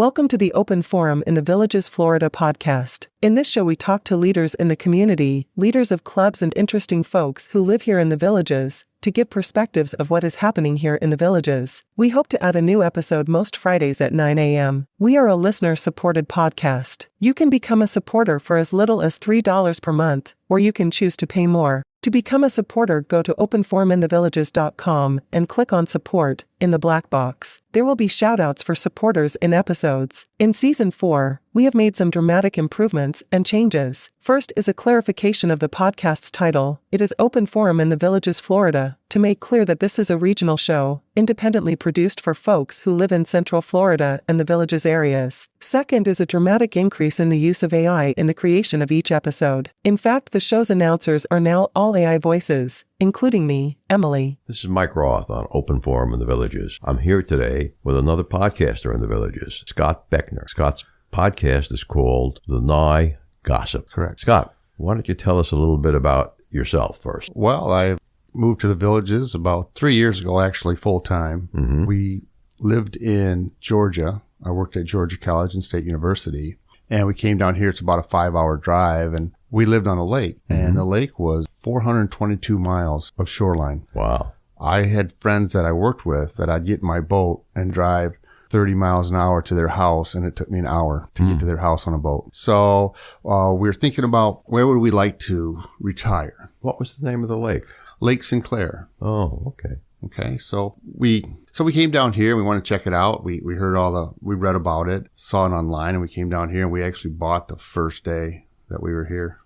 Welcome to the Open Forum in the Villages, Florida podcast. In this show, we talk to leaders in the community, leaders of clubs, and interesting folks who live here in the villages, to give perspectives of what is happening here in the villages. We hope to add a new episode most Fridays at 9 a.m. We are a listener-supported podcast. You can become a supporter for as little as $3 per month, or you can choose to pay more. To become a supporter, go to openforuminthevillages.com and click on Support in the black box. There will be shoutouts for supporters in episodes. In Season 4, we have made some dramatic improvements and changes. First is a clarification of the podcast's title. It is Open Forum in the Villages, Florida, to make clear that this is a regional show, independently produced for folks who live in Central Florida and the Villages areas. Second is a dramatic increase in the use of AI in the creation of each episode. In fact, the show's announcers are now all AI voices, including me, Emily. This is Mike Roth on Open Forum in the Villages. I'm here today with another podcaster in the Villages, Scott Beckner. Scott's podcast is called Lanai Gossip. Correct. Scott, why don't you tell us a little bit about yourself first? Well, I moved to the Villages about 3 years ago, actually full-time. Mm-hmm. We lived in Georgia. I worked at Georgia College and State University. And we came down here. It's about a 5-hour drive. And we lived on a lake. Mm-hmm. And the lake was 422 miles of shoreline. Wow. I had friends that I worked with that I'd get in my boat and drive 30 miles an hour to their house, and it took me an hour to get to their house on a boat. So we were thinking about where would we like to retire. What was the name of the lake? Lake Sinclair. Oh, okay. Okay, so we came down here. We wanted to check it out. We heard we read about it, saw it online, and we came down here and we actually bought the first day that we were here.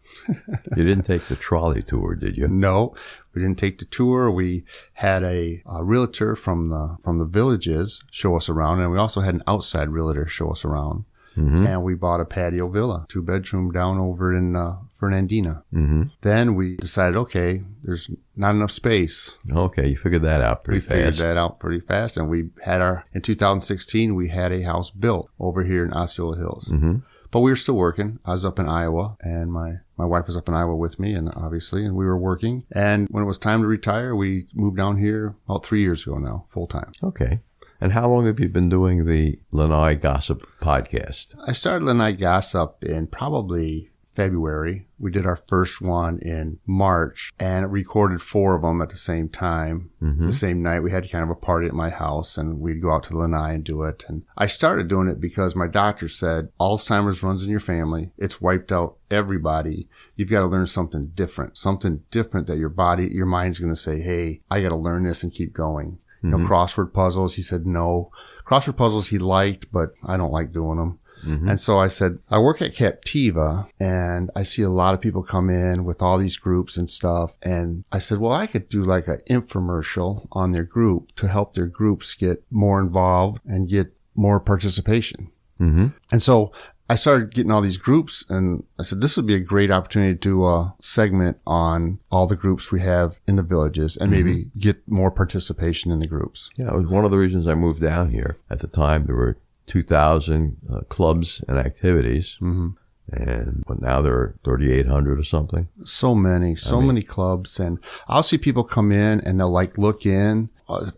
You didn't take the trolley tour, did you? No, we didn't take the tour. We had a realtor from the Villages show us around, and we also had an outside realtor show us around. Mm-hmm. And we bought a patio villa, 2-bedroom down over in Fernandina. Mm-hmm. Then we decided, okay, there's not enough space. Okay, you figured that out pretty fast. We figured that out pretty fast, and we had in 2016, we had a house built over here in Osceola Hills. Mm-hmm. But we were still working. I was up in Iowa, and my wife was up in Iowa with me, and we were working. And when it was time to retire, we moved down here about 3 years ago now, full time. Okay. And how long have you been doing the Lanai Gossip podcast? I started Lanai Gossip in probably February. We did our first one in March and recorded 4 of them at the same time. Mm-hmm. The same night. We had kind of a party at my house, and we'd go out to Lanai and do it. And I started doing it because my doctor said Alzheimer's runs in your family. It's wiped out everybody. You've got to learn something different that your mind's going to say, hey, I got to learn this and keep going. You know, crossword puzzles. He said no. Crossword puzzles he liked, but I don't like doing them. Mm-hmm. And so I said, I work at Captiva, and I see a lot of people come in with all these groups and stuff. And I said, well, I could do like an infomercial on their group to help their groups get more involved and get more participation. Mm-hmm. And so I started getting all these groups, and I said, this would be a great opportunity to do a segment on all the groups we have in the Villages and maybe get more participation in the groups. Yeah, it was one of the reasons I moved down here. At the time, there were 2,000 clubs and activities, but now there are 3,800 or something. So many clubs. And I'll see people come in and they'll look in.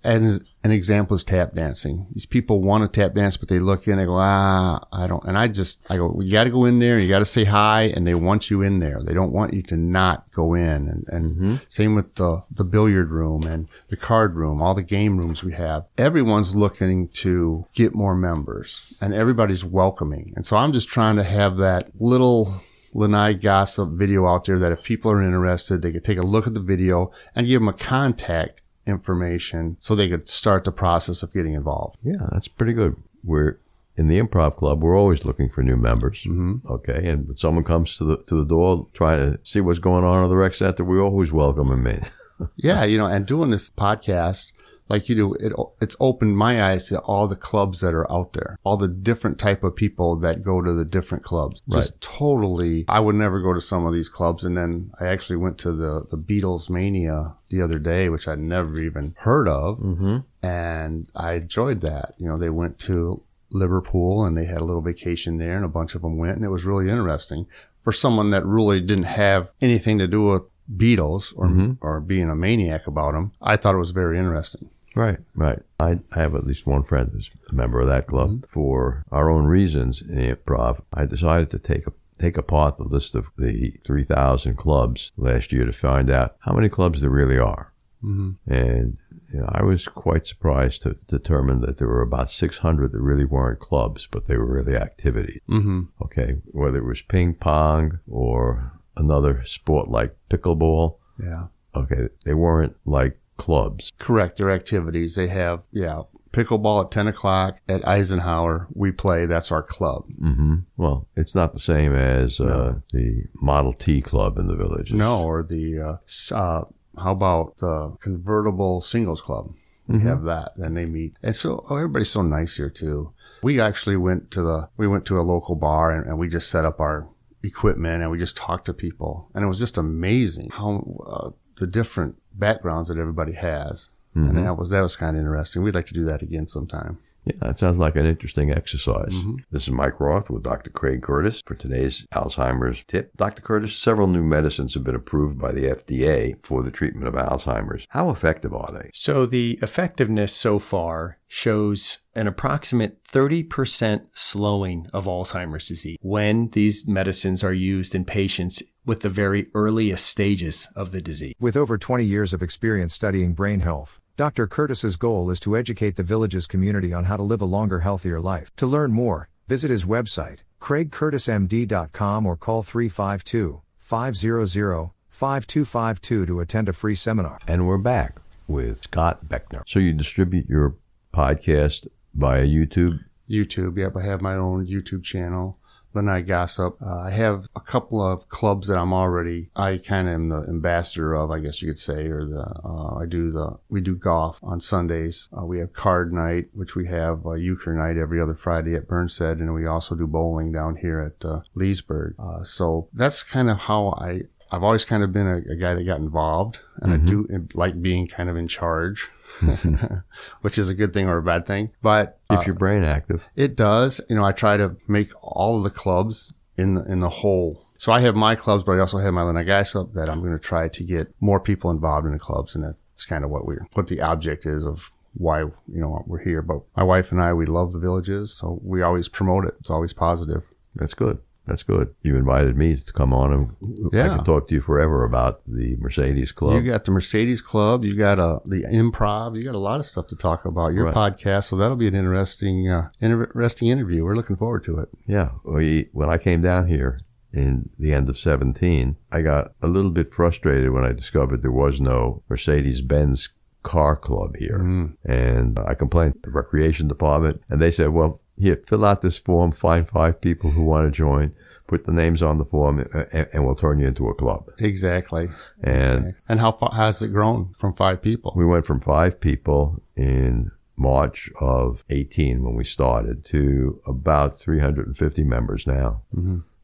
And an example is tap dancing. These people want to tap dance, but they look in, they go, I don't. And I go, well, you got to go in there, you got to say hi, and they want you in there. They don't want you to not go in. And same with the billiard room and the card room, all the game rooms we have. Everyone's looking to get more members, and everybody's welcoming. And so I'm just trying to have that little Lanai Gossip video out there that if people are interested, they could take a look at the video and give them a contact information so they could start the process of getting involved. Yeah, that's pretty good. We're in the Improv Club. We're always looking for new members. Mm-hmm. Okay, and when someone comes to the door trying to see what's going on at the rec center, we always welcome them in. Yeah, and doing this podcast like you do, it's opened my eyes to all the clubs that are out there, all the different type of people that go to the different clubs. Right. Just totally, I would never go to some of these clubs. And then I actually went to the Beatles Mania the other day, which I'd never even heard of. Mm-hmm. And I enjoyed that. They went to Liverpool and they had a little vacation there, and a bunch of them went, and it was really interesting for someone that really didn't have anything to do with Beatles or being a maniac about them. I thought it was very interesting. Right. I have at least one friend who's a member of that club. For our own reasons in Improv, I decided to take apart the list of the 3,000 clubs last year to find out how many clubs there really are. And I was quite surprised to determine that there were about 600 that really weren't clubs, but they were really activities. Okay, whether it was ping pong or another sport like pickleball. Yeah. Okay, they weren't like clubs. Correct. They're activities. They have, pickleball at 10 o'clock at Eisenhower. We play. That's our club. Well, it's not the same as the Model T club in the villages. No, or the, how about the convertible singles club? We have that, and they meet. And so everybody's so nice here too. We actually went to a local bar and we just set up our equipment and we just talked to people. And it was just amazing how the different backgrounds that everybody has. And that was kind of interesting. We'd like to do that again sometime. Yeah, that sounds like an interesting exercise. This is Mike Roth with Dr. Craig Curtis for today's Alzheimer's tip. Dr. Curtis, several new medicines have been approved by the FDA for the treatment of Alzheimer's. How effective are they? So the effectiveness so far shows an approximate 30% slowing of Alzheimer's disease when these medicines are used in patients with the very earliest stages of the disease. With over 20 years of experience studying brain health, Dr. Curtis's goal is to educate the Villages community on how to live a longer, healthier life. To learn more, visit his website, craigcurtismd.com, or call 352-500-5252 to attend a free seminar. And we're back with Scott Beckner. So you distribute your podcast via YouTube? YouTube, yep. I have my own YouTube channel, Lanai Gossip. I have a couple of clubs that I kind of am the ambassador of, I guess you could say, or we do golf on Sundays. We have card night, which we have euchre night every other Friday at Burnstead, and we also do bowling down here at Leesburg. So that's kind of how I've always kind of been a guy that got involved, and I do like being kind of in charge, which is a good thing or a bad thing. But if your brain active, it does. I try to make all of the clubs in the whole. So I have my clubs, but I also have my Lanai Gossip that I'm going to try to get more people involved in the clubs, and that's kind of what the object is of why we're here. But my wife and I, we love the Villages, so we always promote it. It's always positive. That's good. That's good. You invited me to come on, and I can talk to you forever about the Mercedes Club. You got the Mercedes Club. You got the Improv. You got a lot of stuff to talk about. Your podcast, so that'll be an interesting interview. We're looking forward to it. Yeah. When I came down here in the end of 2017, I got a little bit frustrated when I discovered there was no Mercedes Benz Car Club here. And I complained to the recreation department, and they said, well, here, fill out this form, find 5 people who want to join, put the names on the form, and we'll turn you into a club. Exactly. And how far has it grown from 5 people? We went from 5 people in March of 18 when we started to about 350 members now.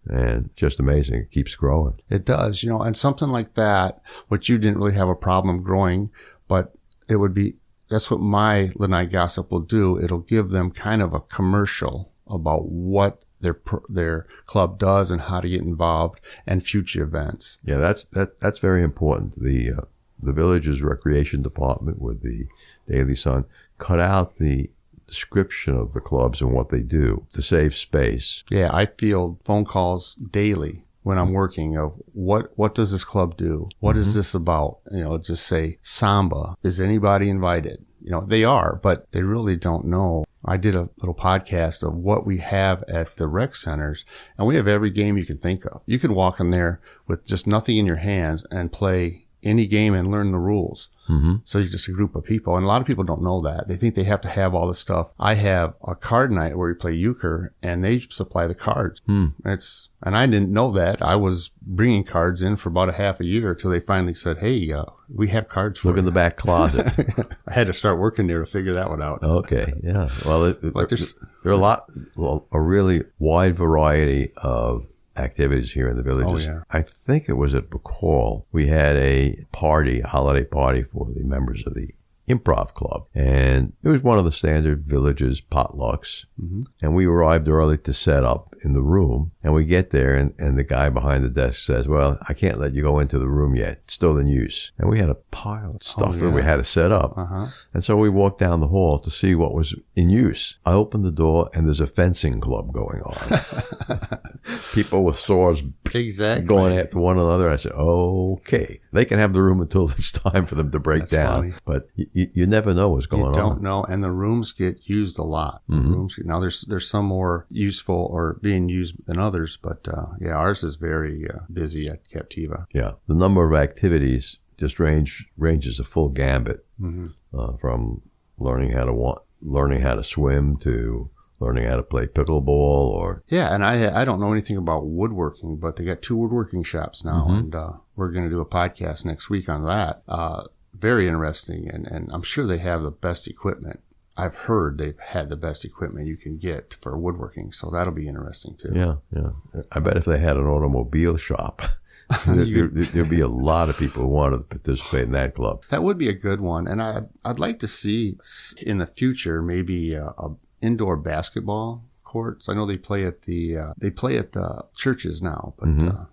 And just amazing. It keeps growing. It does, and something like that, which you didn't really have a problem growing, but it would be, that's what my Lanai Gossip will do. It'll give them kind of a commercial about what their club does and how to get involved and future events. Yeah, that's very important. The Villages Recreation Department with the Daily Sun cut out the description of the clubs and what they do to save space. Yeah, I field phone calls daily when I'm working of what does this club do? What is this about? Just say Samba. Is anybody invited? They are, but they really don't know. I did a little podcast of what we have at the rec centers, and we have every game you can think of. You can walk in there with just nothing in your hands and play any game and learn the rules. So you're just a group of people. And a lot of people don't know that. They think they have to have all this stuff. I have a card night where we play euchre, and they supply the cards. And I didn't know that. I was bringing cards in for about a half a year until they finally said, hey, we have cards for Look in the back closet. I had to start working there to figure that one out. Okay, yeah. Well, there are a really wide variety of activities here in the Villages. Oh, yeah. I think it was at Bacall. We had a holiday party for the members of the Improv Club. And it was one of the standard Villages potlucks. And we arrived early to set up in the room. And we get there, and the guy behind the desk says, well, I can't let you go into the room yet. It's still in use. And we had a pile of stuff that we had to set up. And so we walked down the hall to see what was in use. I opened the door, and there's a fencing club going on. People with swords going after one another. I said, okay, they can have the room until it's time for them to break down. Funny. But you never know what's going on. You don't know, and the rooms get used a lot. Now there's some more useful or being used than others, but ours is very busy at Captiva. Yeah, the number of activities just ranges a full gambit, from learning how to swim to learning how to play pickleball or... Yeah, and I don't know anything about woodworking, but they got 2 woodworking shops now, and we're going to do a podcast next week on that. Very interesting, and I'm sure they have the best equipment. I've heard they've had the best equipment you can get for woodworking, so that'll be interesting too. Yeah. I bet if they had an automobile shop... There'd be a lot of people who wanted to participate in that club. That would be a good one, and I'd like to see in the future maybe a indoor basketball courts. I know they play at the churches now, but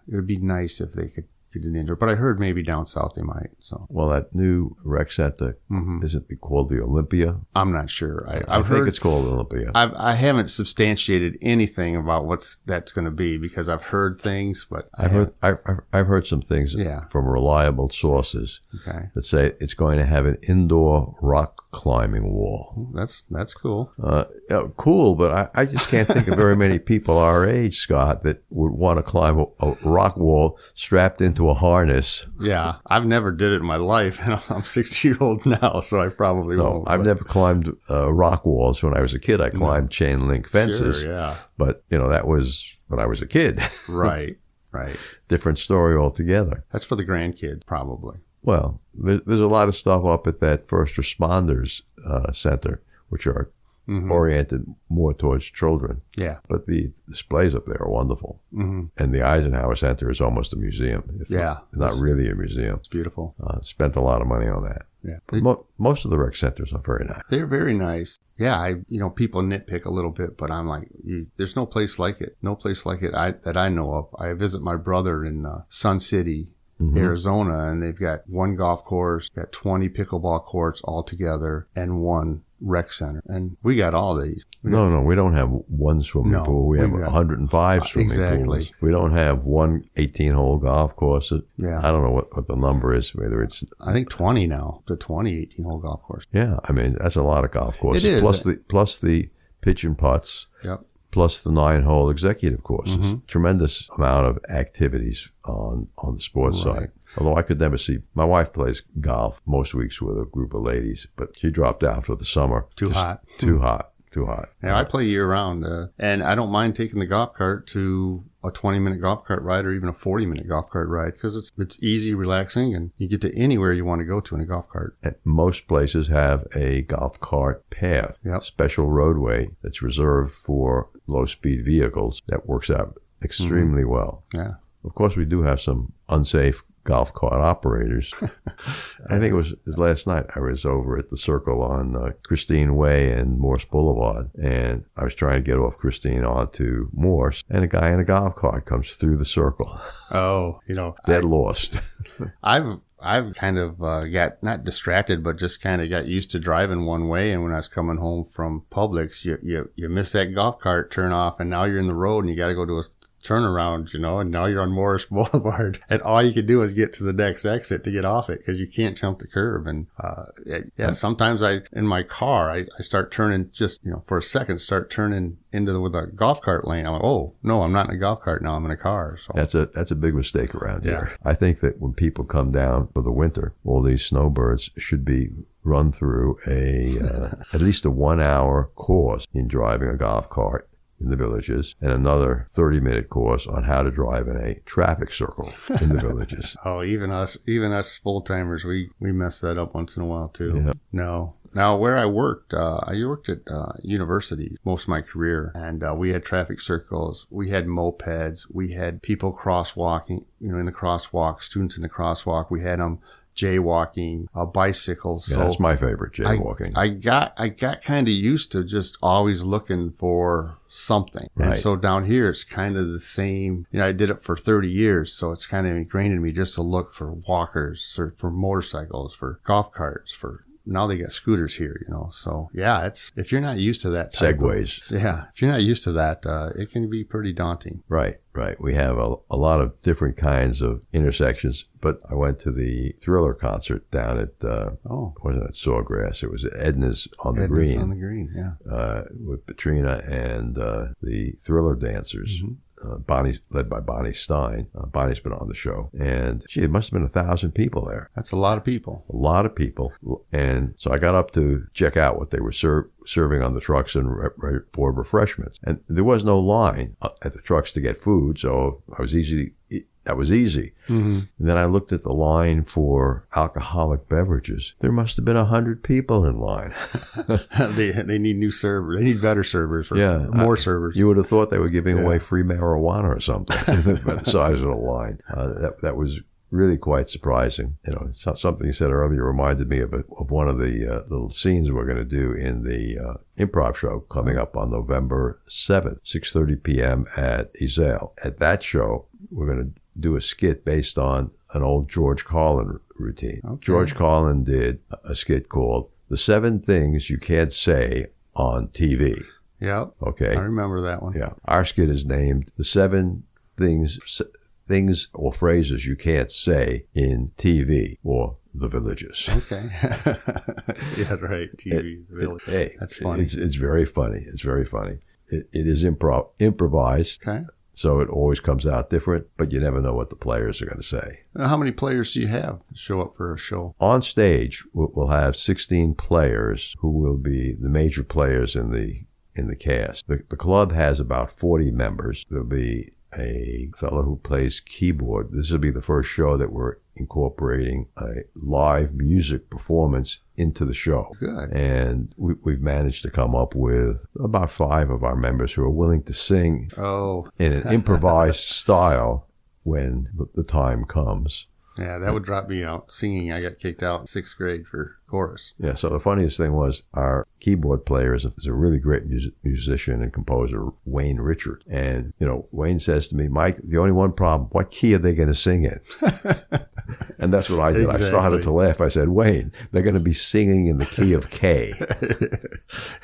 it would be nice if they could get an indoor. But I heard maybe down south they might. So well, that new rec center isn't it called the Olympia? I'm not sure. I think it's called Olympia. I haven't substantiated anything about that's going to be because I've heard things, but I've heard some things from reliable sources that say it's going to have an indoor rock climbing wall. That's cool. Cool, but I just can't think of very many people our age, Scott, that would want to climb a rock wall strapped into a harness. Yeah, I've never did it in my life, and I'm 60-year-old now, so I probably won't. I've never climbed rock walls. When I was a kid, I climbed chain link fences. Sure, yeah. But, that was when I was a kid. Right. Different story altogether. That's for the grandkids, probably. Well, there's a lot of stuff up at that First Responders Center, which are oriented more towards children. Yeah. But the displays up there are wonderful. And the Eisenhower Center is almost a museum. Not really a museum. It's beautiful. Spent a lot of money on that. Yeah. But most of the rec centers are very nice. They're very nice. Yeah, people nitpick a little bit, but I'm like, there's no place like it. No place like it that I know of. I visit my brother in Sun City, Arizona, and they've got 1 golf course, got 20 pickleball courts all together, and 1 rec center. And we got all these. We don't have 1 swimming pool. We have 105 swimming pools. We don't have 1 18-hole golf course. Yeah. I don't know what the number is, whether it's... I think 20 now, the 20 18-hole golf course. Yeah, I mean, that's a lot of golf courses. It is. Plus the pitch and putts. Yep. Plus the 9-hole executive courses. Tremendous amount of activities on the sports side. Although I could never see, my wife plays golf most weeks with a group of ladies, but she dropped out for the summer. Too hot. Yeah, I play year round, and I don't mind taking the golf cart to a 20-minute golf cart ride or even a 40-minute golf cart ride because it's easy, relaxing, and you get to anywhere you want to go to in a golf cart. And most places have a golf cart path, special roadway that's reserved for low-speed vehicles that works out extremely well. Yeah. Of course, we do have some unsafe golf cart operators. I think it was last night. I was over at the Circle on Christine Way and Morse Boulevard, and I was trying to get off Christine onto Morse, and a guy in a golf cart comes through the Circle. Oh, dead lost. I've kind of got not distracted, but just kind of got used to driving one way. And when I was coming home from Publix, you miss that golf cart turn off, and now you're in the road, and you got to go to a turnaround, and now you're on Morris Boulevard, and all you can do is get to the next exit to get off it because you can't jump the curb. And sometimes in my car, I start turning just for a second, start turning with a golf cart lane. I'm like, oh no, I'm not in a golf cart now. I'm in a car. So that's a big mistake around here. I think that when people come down for the winter, all these snowbirds should be run through at least a 1-hour course in driving a golf cart in the villages, and another 30-minute course on how to drive in a traffic circle in the villages. Oh, even us full-timers, we mess that up once in a while too. Yeah. No. Now, where I worked at universities most of my career, and we had traffic circles, we had mopeds, we had people crosswalking, in the crosswalk, students in the crosswalk. We had them jaywalking, bicycles. Yeah, so that's my favorite, jaywalking. I got kind of used to just always looking for something. Right. And so down here, it's kind of the same. I did it for 30 years, so it's kind of ingrained in me just to look for walkers, or for motorcycles, for golf carts, for now they got scooters here, So yeah, if you're not used to that type Segways. if you're not used to that, it can be pretty daunting. Right. We have a lot of different kinds of intersections, but I went to the Thriller concert down at, wasn't it Sawgrass? It was at Edna's on the Green. On the Green, yeah. With Katrina and the Thriller dancers. Mm-hmm. Led by Bonnie Stein. Bonnie's been on the show. And it must have been 1,000 people there. That's a lot of people. A lot of people. And so I got up to check out what they were serving on the trucks and for refreshments. And there was no line at the trucks to get food, so that was easy. Mm-hmm. And then I looked at the line for alcoholic beverages. There must have been 100 people in line. They need new servers. They need better servers. More servers. You would have thought they were giving away free marijuana or something by the size of the line. That was really quite surprising. Something you said earlier reminded me of one of the little scenes we're going to do in the improv show coming up on November 7th, 6:30 p.m. at Ezel. At that show, we're going to do a skit based on an old George Carlin routine. Okay. George Carlin did a skit called The 7 Things You Can't Say on TV. Yep. Okay. I remember that one. Yeah. Our skit is named The 7 Things or Phrases You Can't Say in TV or The Villages. Okay. Yeah, right. TV, The Village. Hey, that's funny. It's very funny. It's very funny. It is improvised. Okay. So it always comes out different, but you never know what the players are going to say. How many players do you have show up for a show? On stage, we'll have 16 players who will be the major players in the cast. The club has about 40 members. There'll be a fellow who plays keyboard. This will be the first show that we're incorporating a live music performance into the show. Good. And we've managed to come up with about 5 of our members who are willing to sing in an improvised style when the time comes. Yeah, that would drop me out. Singing, I got kicked out in 6th grade for chorus. Yeah, so the funniest thing was our keyboard player is a really great musician and composer, Wayne Richard. And, Wayne says to me, Mike, the only one problem, what key are they going to sing in? And that's what I did. Exactly. I started to laugh. I said, Wayne, they're going to be singing in the key of K.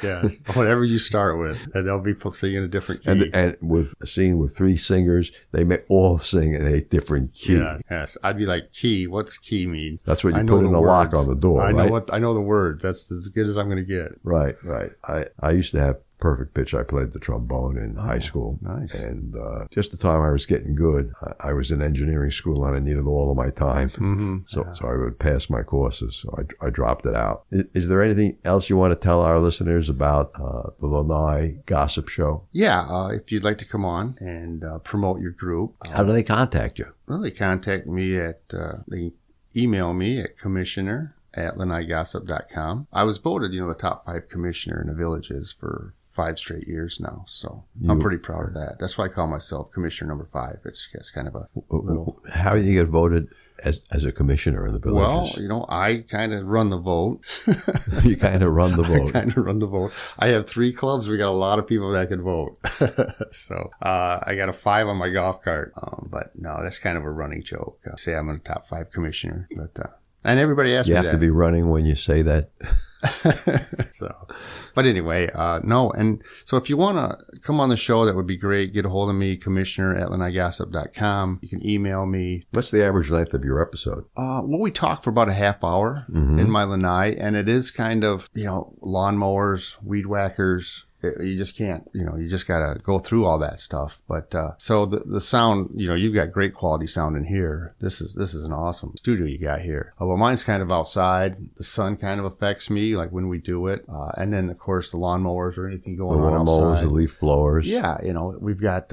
Yeah, whatever you start with, and they'll be singing a different key. And with a scene with 3 singers, they may all sing in a different key. Yeah, yes. I'd be like, key, what's key mean? That's what you put in a lock on the door, I know the words. That's as good as I'm going to get. Right. I used to have perfect pitch. I played the trombone in high school. Nice. And just the time I was getting good, I was in engineering school and I needed all of my time. Mm-hmm. So I would pass my courses. So I dropped it out. Is there anything else you want to tell our listeners about the Lanai Gossip Show? Yeah. If you'd like to come on and promote your group. How do they contact you? Well, they contact me they email me at commissioner@lanaigossip.com. I was voted, the top 5 commissioner in the Villages for 5 straight years now. So I'm pretty proud of that. That's why I call myself Commissioner number 5. It's kind of a little... How do you get voted as a commissioner in the Villages? Well, I kind of run the vote. You kind of run the vote. I kind of run the vote. I have 3 clubs. We got a lot of people that can vote. So I got a 5 on my golf cart. But no, that's kind of a running joke. Say I'm a top 5 commissioner. But and everybody asks me that. You have to be running when you say that. But anyway, no. And so if you want to come on the show, that would be great. Get a hold of me, commissioner@lanaigossip.com. You can email me. What's the average length of your episode? Well, we talk for about a half hour in my Lanai, and it is kind of, lawnmowers, weed whackers. You just can't, you just got to go through all that stuff. But, so the sound, you've got great quality sound in here. This is an awesome studio you got here. Well, mine's kind of outside. The sun kind of affects me, like when we do it. And then of course the lawnmowers or anything going on outside. The lawnmowers, the leaf blowers. Yeah. We've got,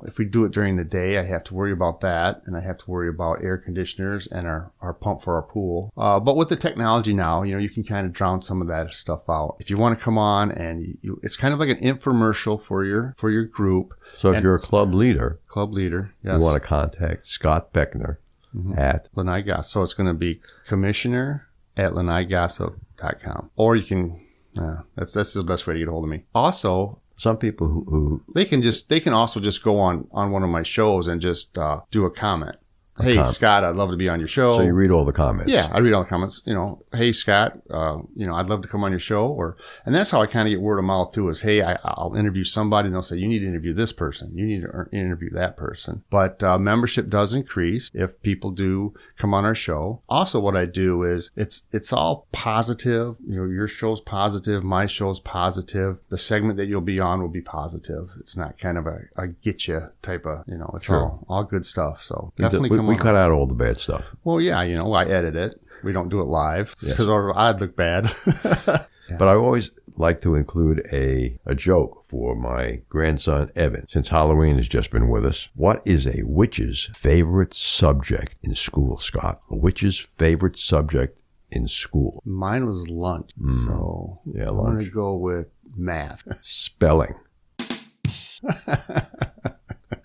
if we do it during the day, I have to worry about that. And I have to worry about air conditioners and our pump for our pool. But with the technology now, you can kind of drown some of that stuff out. If you want to come on and it's kind of like an infomercial for your group. So if you're a club leader, yes. You want to contact Scott Beckner. at Lanai Gossip. So it's going to be commissioner@lanaigossip.com. Or you can, that's the best way to get a hold of me. Also, some people who they can also just go on one of my shows and just do a comment. Hey, Scott, I'd love to be on your show. So you read all the comments. Yeah, I read all the comments. Hey, Scott, I'd love to come on your show. And that's how I kind of get word of mouth too is, hey, I'll interview somebody and they'll say, you need to interview this person. You need to interview that person. But membership does increase if people do come on our show. Also, what I do is it's all positive. Your show's positive. My show's positive. The segment that you'll be on will be positive. It's not kind of a get you type of, it's Sure. all good stuff. So definitely come on. We cut out all the bad stuff. Well, yeah, I edit it. We don't do it live because I'd look bad. But I always like to include a joke for my grandson, Evan. Since Halloween has just been with us, what is a witch's favorite subject in school, Scott? A witch's favorite subject in school? Mine was lunch. So Yeah, I'm lunch. going to go with math. Spelling.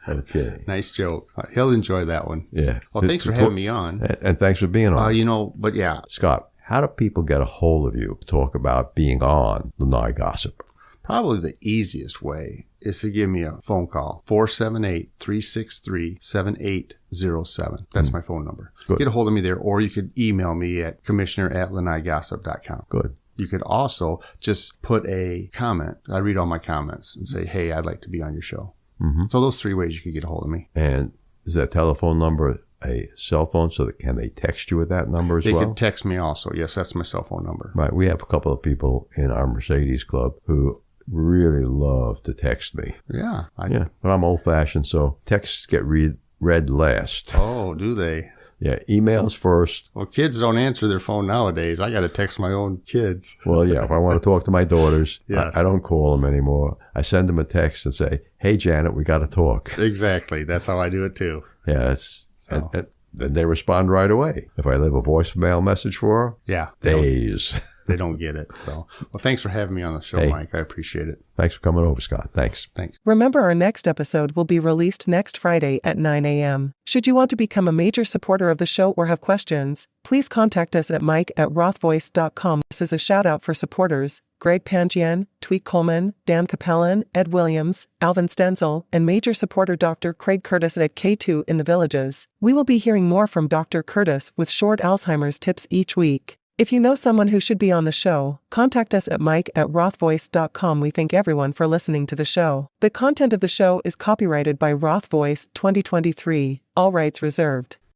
Okay. Nice joke. He'll enjoy that one. Yeah. Well, thanks for having me on. And thanks for being on. But yeah. Scott, how do people get a hold of you to talk about being on Lanai Gossip? Probably the easiest way is to give me a phone call, 478-363-7807. That's my phone number. Good. Get a hold of me there, or you could email me at commissioner@lanaigossip.com. Good. You could also just put a comment. I read all my comments and say, hey, I'd like to be on your show. Mm-hmm. So those 3 ways you can get a hold of me. And is that telephone number a cell phone? So that can they text you at that number as well? They can text me also. Yes, that's my cell phone number. Right. We have a couple of people in our Mercedes Club who really love to text me. Yeah. But I'm old-fashioned, so texts get read last. Oh, do they? Yeah, emails first. Well, kids don't answer their phone nowadays. I got to text my own kids. Well, yeah, if I want to talk to my daughters, Yes. I don't call them anymore. I send them a text and say, hey, Janet, we got to talk. Exactly. That's how I do it too. Yeah, and they respond right away. If I leave a voicemail message for her, Yeah. days. They don't get it. So, well, thanks for having me on the show, Hey. Mike. I appreciate it. Thanks for coming over, Scott. Thanks. Thanks. Remember, our next episode will be released next Friday at 9 a.m. Should you want to become a major supporter of the show or have questions, please contact us at mike@rothvoice.com. This is a shout out for supporters Greg Pangian, Tweet Coleman, Dan Capellan, Ed Williams, Alvin Stenzel, and major supporter Dr. Craig Curtis at K2 in the Villages. We will be hearing more from Dr. Curtis with short Alzheimer's tips each week. If you know someone who should be on the show, contact us at mike@rothvoice.com. We thank everyone for listening to the show. The content of the show is copyrighted by Roth Voice 2023, all rights reserved.